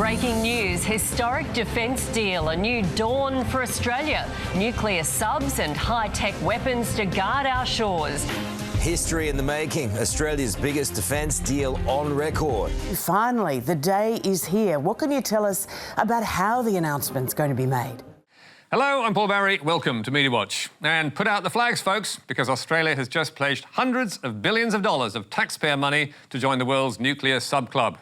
Breaking news, historic defence deal, a new dawn for Australia. Nuclear subs and high-tech weapons to guard our shores. History in the making, Australia's biggest defence deal on record. Finally, the day is here. What can you tell us about how the announcement's going to be made? Hello, I'm Paul Barry. Welcome to Media Watch. And put out the flags, folks, because Australia has just pledged hundreds of billions of dollars of taxpayer money to join the world's nuclear sub-club,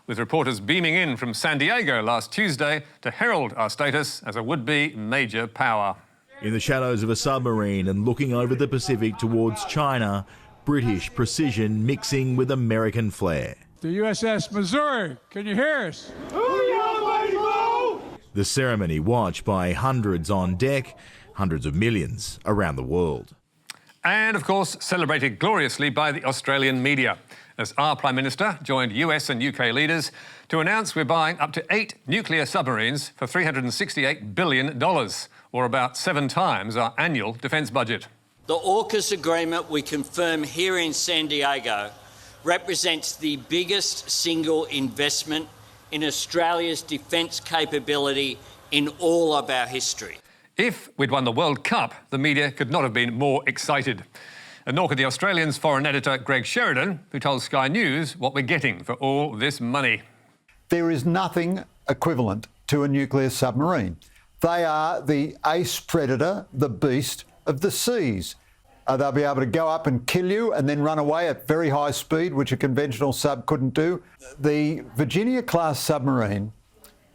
with reporters beaming in from San Diego last Tuesday to herald our status as a would-be major power. In the shadows of a submarine and looking over the Pacific towards China, British precision mixing with American flair. The USS Missouri, can you hear us? The ceremony watched by hundreds on deck, hundreds of millions around the world. And, of course, celebrated gloriously by the Australian media, as our Prime Minister joined US and UK leaders to announce we're buying up to 8 nuclear submarines for $368 billion, or about 7 times our annual defence budget. The AUKUS agreement we confirm here in San Diego represents the biggest single investment in Australia's defence capability in all of our history. If we'd won the World Cup, the media could not have been more excited. And nor could the Australian's foreign editor, Greg Sheridan, who told Sky News what we're getting for all this money. There is nothing equivalent to a nuclear submarine. They are the ace predator, the beast of the seas. They'll be able to go up and kill you and then run away at very high speed, which a conventional sub couldn't do. The Virginia-class submarine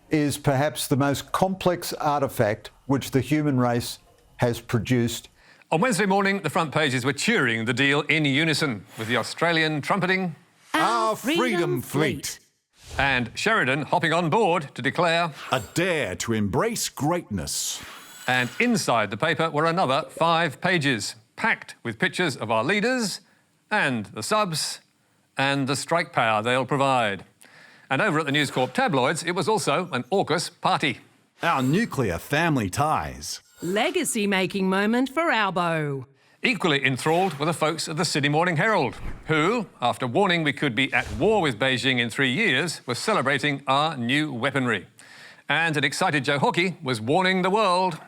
is perhaps the most complex artefact which the human race has produced. On Wednesday morning, the front pages were cheering the deal in unison, with the Australian trumpeting, "Our Freedom Fleet," and Sheridan hopping on board to declare, "A dare to embrace greatness." And inside the paper were another 5 pages, packed with pictures of our leaders and the subs and the strike power they'll provide. And over at the News Corp tabloids, it was also an AUKUS party. Our nuclear family ties. Legacy-making moment for Albo. Equally enthralled were the folks at the Sydney Morning Herald, who, after warning we could be at war with Beijing in 3 years, were celebrating our new weaponry. And an excited Joe Hockey was warning the world.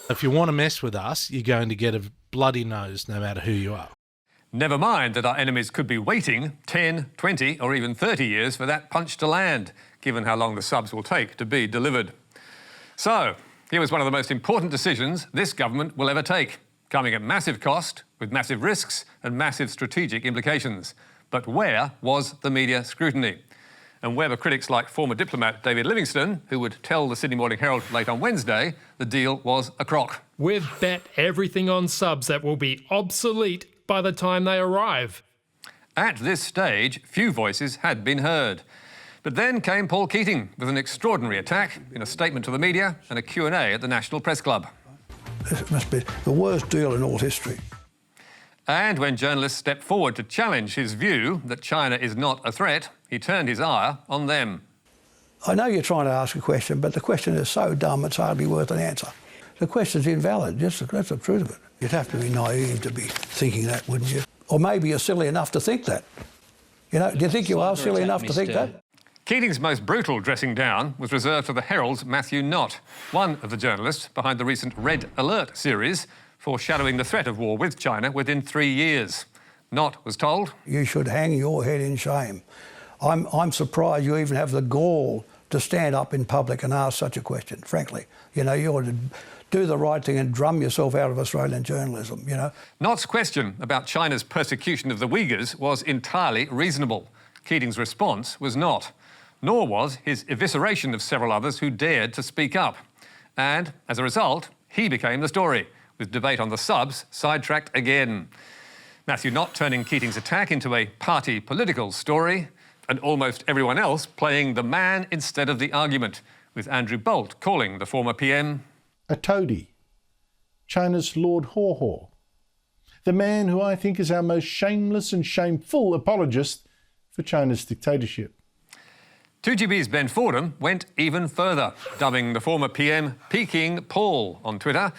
If you want to mess with us, you're going to get a bloody nose no matter who you are. Never mind that our enemies could be waiting 10, 20 or even 30 years for that punch to land, given how long the subs will take to be delivered. So, here was one of the most important decisions this government will ever take, coming at massive cost, with massive risks and massive strategic implications. But where was the media scrutiny? And where were critics like former diplomat David Livingstone, who would tell the Sydney Morning Herald late on Wednesday the deal was a crock? We've bet everything on subs that will be obsolete by the time they arrive. At this stage, few voices had been heard. But then came Paul Keating with an extraordinary attack in a statement to the media and a Q&A at the National Press Club. This must be the worst deal in all history. And when journalists stepped forward to challenge his view that China is not a threat, he turned his ire on them. I know you're trying to ask a question, but the question is so dumb it's hardly worth an answer. The question's invalid, that's the truth of it. You'd have to be naive to be thinking that, wouldn't you? Or maybe you're silly enough to think that. You know, do you think you are silly enough to think that? Keating's most brutal dressing down was reserved for the Herald's Matthew Knott, one of the journalists behind the recent Red Alert series, foreshadowing the threat of war with China within 3 years. Knott was told, "You should hang your head in shame. I'm surprised you even have the gall to stand up in public and ask such a question, frankly. You know, you ought to do the right thing and drum yourself out of Australian journalism, you know." Knott's question about China's persecution of the Uyghurs was entirely reasonable. Keating's response was not. Nor was his evisceration of several others who dared to speak up. And, as a result, he became the story, with debate on the subs sidetracked again. Matthew Knott turning Keating's attack into a party political story, and almost everyone else playing the man instead of the argument, with Andrew Bolt calling the former PM a toady, China's Lord Haw Haw, the man who I think is our most shameless and shameful apologist for China's dictatorship. 2GB's Ben Fordham went even further, dubbing the former PM Peking Paul on Twitter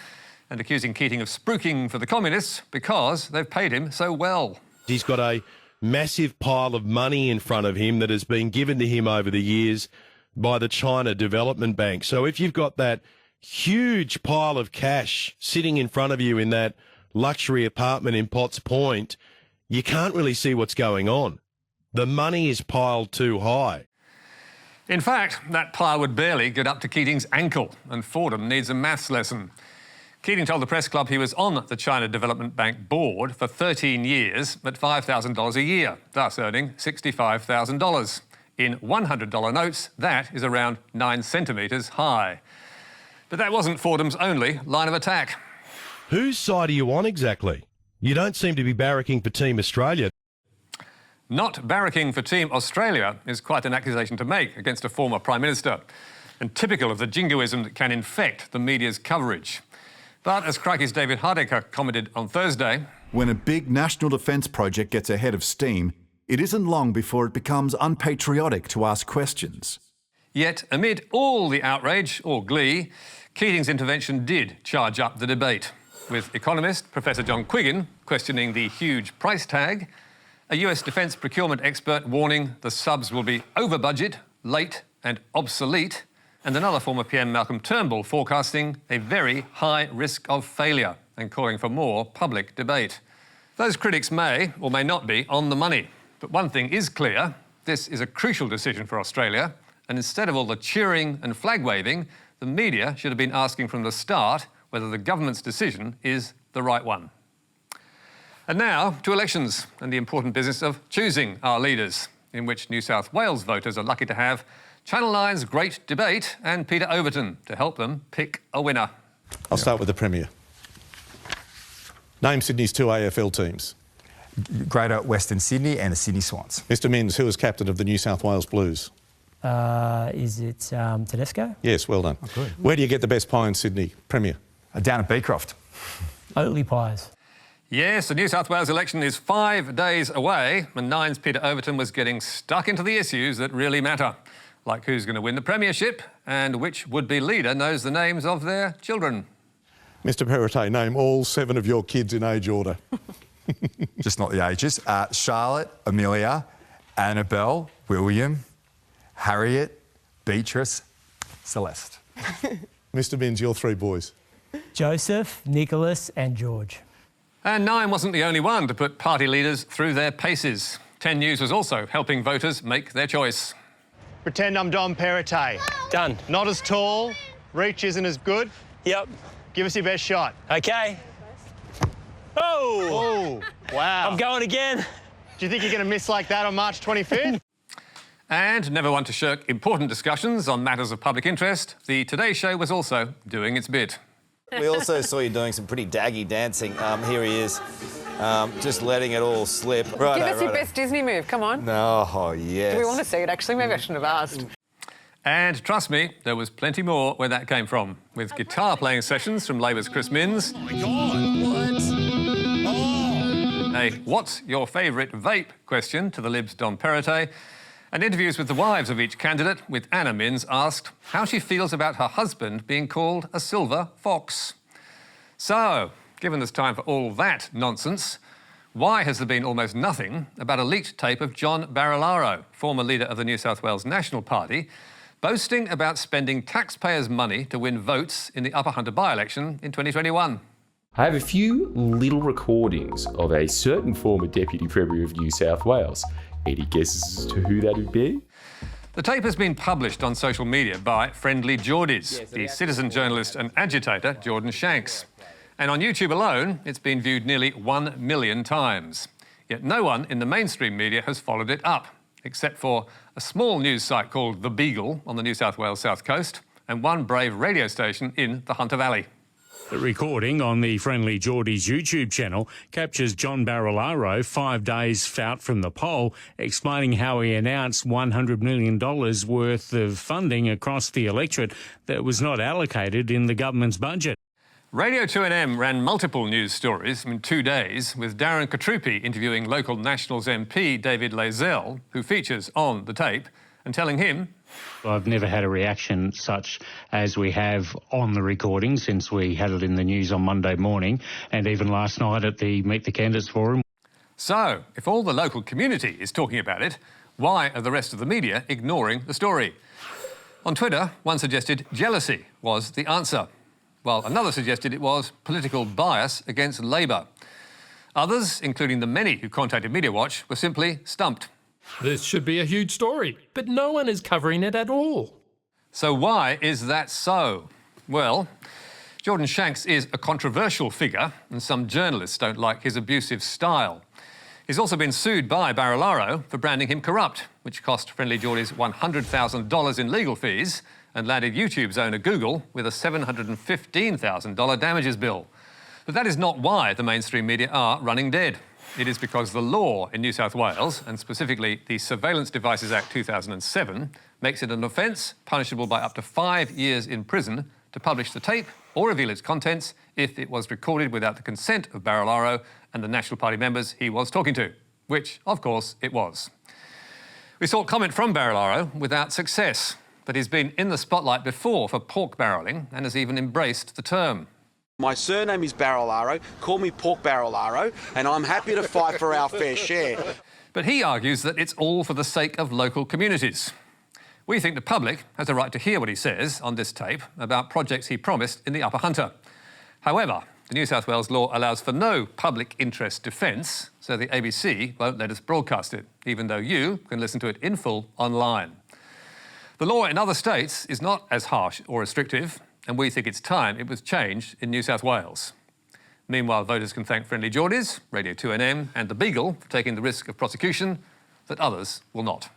and accusing Keating of spruiking for the communists because they've paid him so well. He's got a massive pile of money in front of him that has been given to him over the years by the China Development Bank. So if you've got that huge pile of cash sitting in front of you in that luxury apartment in Potts Point, you can't really see what's going on. The money is piled too high. In fact, that pile would barely get up to Keating's ankle, and Fordham needs a maths lesson. Keating told the Press Club he was on the China Development Bank board for 13 years at $5,000 a year, thus earning $65,000. In $100 notes, that is around 9 centimetres high. But that wasn't Fordham's only line of attack. Whose side are you on exactly? You don't seem to be barracking for Team Australia. Not barracking for Team Australia is quite an accusation to make against a former Prime Minister, and typical of the jingoism that can infect the media's coverage. But as Crikey's David Hardaker commented on Thursday, when a big national defence project gets ahead of steam, it isn't long before it becomes unpatriotic to ask questions. Yet, amid all the outrage or glee, Keating's intervention did charge up the debate, with economist Professor John Quiggin questioning the huge price tag, a US defence procurement expert warning the subs will be over budget, late and obsolete, and another former PM, Malcolm Turnbull, forecasting a very high risk of failure and calling for more public debate. Those critics may or may not be on the money, but one thing is clear: this is a crucial decision for Australia, and instead of all the cheering and flag-waving, the media should have been asking from the start whether the government's decision is the right one. And now to elections and the important business of choosing our leaders, in which New South Wales voters are lucky to have Channel 9's Great Debate and Peter Overton to help them pick a winner. I'll start with the Premier. Name Sydney's 2 AFL teams. Greater Western Sydney and the Sydney Swans. Mr Minns, who is captain of the New South Wales Blues? Is it Tedesco? Yes, well done. Oh, good. Where do you get the best pie in Sydney, Premier? Down at Beecroft. Oatly pies. Yes, the New South Wales election is 5 days away, and Nine's Peter Overton was getting stuck into the issues that really matter, like who's going to win the premiership and which would-be leader knows the names of their children. Mr Perrottet, name all 7 of your kids in age order. Just not the ages. Charlotte, Amelia, Annabelle, William, Harriet, Beatrice, Celeste. Mr Minns, your 3 boys. Joseph, Nicholas and George. And Nine wasn't the only one to put party leaders through their paces. 10 News was also helping voters make their choice. Pretend I'm John Barilaro. Done. Not as tall, reach isn't as good. Yep. Give us your best shot. Okay. Oh! Wow. I'm going again. Do you think you're going to miss like that on March 25th? And never one to shirk important discussions on matters of public interest, the Today Show was also doing its bit. We also saw you doing some pretty daggy dancing. Here he is, just letting it all slip. Give us your best Disney move, come on. No, oh, yes. Do we want to see it, actually? Maybe I shouldn't have asked. And trust me, there was plenty more where that came from, with guitar playing sessions from Labor's Chris Minns. Oh, my God, what? Oh. A what's your favourite vape question to the Libs' Don Perrottet, and interviews with the wives of each candidate, with Anna Minns asked how she feels about her husband being called a silver fox. So, given there's time for all that nonsense, why has there been almost nothing about a leaked tape of John Barilaro, former leader of the New South Wales National Party, boasting about spending taxpayers' money to win votes in the Upper Hunter by-election in 2021? I have a few little recordings of a certain former Deputy Premier of New South Wales. Any guesses as to who that would be? The tape has been published on social media by friendlyjordies, the citizen journalist and agitator Jordan Shanks. And on YouTube alone, it's been viewed nearly 1 million times. Yet no one in the mainstream media has followed it up, except for a small news site called The Beagle on the New South Wales South Coast and one brave radio station in the Hunter Valley. The recording on the friendlyjordies YouTube channel captures John Barilaro 5 days out from the poll, explaining how he announced $100 million worth of funding across the electorate that was not allocated in the government's budget. Radio 2NM ran multiple news stories in 2 days, with Darren Katrupi interviewing local Nationals MP David Lazell, who features on the tape, and telling him, I've never had a reaction such as we have on the recording since we had it in the news on Monday morning and even last night at the Meet the Candidates Forum. So, if all the local community is talking about it, why are the rest of the media ignoring the story? On Twitter, one suggested jealousy was the answer, while another suggested it was political bias against Labour. Others, including the many who contacted Media Watch, were simply stumped. This should be a huge story, but no one is covering it at all. So why is that so? Well, Jordan Shanks is a controversial figure, and some journalists don't like his abusive style. He's also been sued by Barilaro for branding him corrupt, which cost friendlyjordies $100,000 in legal fees and landed YouTube's owner Google with a $715,000 damages bill. But that is not why the mainstream media are running dead. It is because the law in New South Wales, and specifically the Surveillance Devices Act 2007, makes it an offence punishable by up to 5 years in prison to publish the tape or reveal its contents if it was recorded without the consent of Barilaro and the National Party members he was talking to, which, of course, it was. We sought comment from Barilaro without success, but he's been in the spotlight before for pork barrelling and has even embraced the term. My surname is Barilaro, call me Pork Barilaro, and I'm happy to fight for our fair share. But he argues that it's all for the sake of local communities. We think the public has a right to hear what he says on this tape about projects he promised in the Upper Hunter. However, the New South Wales law allows for no public interest defence, so the ABC won't let us broadcast it, even though you can listen to it in full online. The law in other states is not as harsh or restrictive, and we think it's time it was changed in New South Wales. Meanwhile, voters can thank friendlyjordies, Radio 2NM and The Beagle for taking the risk of prosecution that others will not.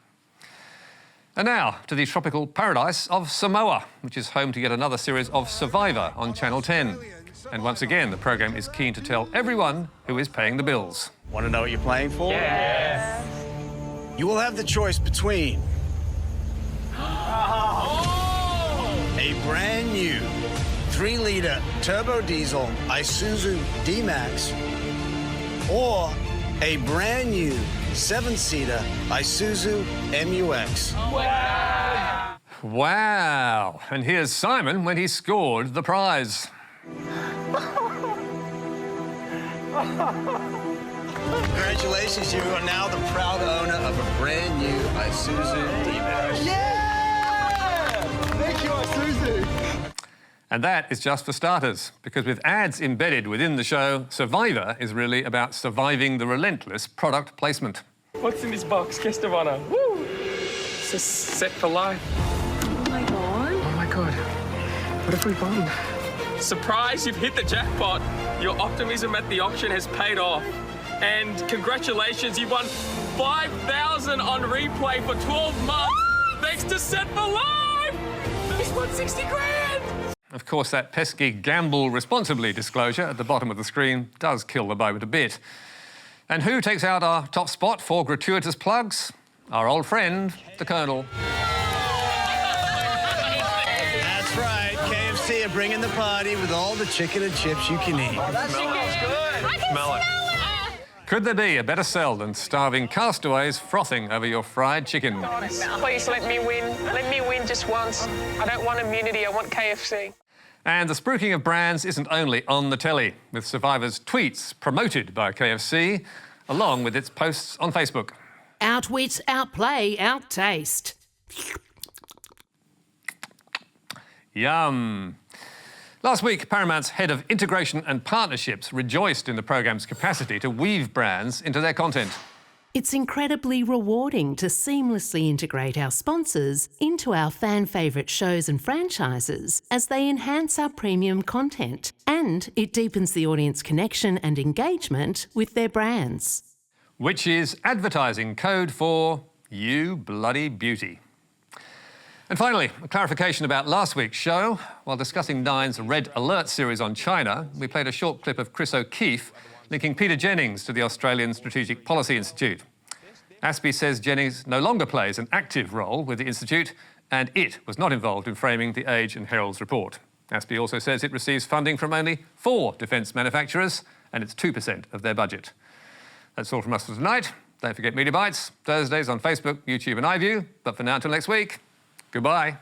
And now to the tropical paradise of Samoa, which is home to yet another series of Survivor on Channel 10. And once again, the programme is keen to tell everyone who is paying the bills. Want to know what you're playing for? Yes. You will have the choice between a brand new 3-litre turbo diesel Isuzu D-Max or a brand new 7-seater Isuzu MUX. Wow! Wow! And here's Simon when he scored the prize. Congratulations, you are now the proud owner of a brand new Isuzu D-Max. Yeah! Thank you, Isuzu. And that is just for starters, because with ads embedded within the show, Survivor is really about surviving the relentless product placement. What's in this box? Guest of honour. Woo! It's just set for life. Oh my god. Oh my god. What have we won? Surprise, you've hit the jackpot. Your optimism at the auction has paid off. And congratulations, you won 5,000 on replay for 12 months. Thanks to Set for Life. He's won 60 grand. Of course, that pesky gamble responsibly disclosure at the bottom of the screen does kill the moment a bit. And who takes out our top spot for gratuitous plugs? Our old friend, the Colonel. That's right, KFC are bringing the party with all the chicken and chips you can eat. That chicken's good. I can smell it. Could there be a better sell than starving castaways frothing over your fried chicken? Please let me win. Let me win just once. I don't want immunity, I want KFC. And the spruiking of brands isn't only on the telly, with Survivor's tweets promoted by KFC, along with its posts on Facebook. Outwit, outplay, outtaste. Yum. Last week, Paramount's head of integration and partnerships rejoiced in the programme's capacity to weave brands into their content. It's incredibly rewarding to seamlessly integrate our sponsors into our fan favourite shows and franchises as they enhance our premium content, and it deepens the audience connection and engagement with their brands. Which is advertising code for you bloody beauty. And finally, a clarification about last week's show. While discussing Nine's Red Alert series on China, we played a short clip of Chris O'Keefe linking Peter Jennings to the Australian Strategic Policy Institute. Aspie says Jennings no longer plays an active role with the Institute, and it was not involved in framing the Age and Herald's report. Aspie also says it receives funding from only 4 defence manufacturers, and it's 2% of their budget. That's all from us for tonight. Don't forget Media Bites, Thursdays on Facebook, YouTube and iView. But for now, until next week, goodbye.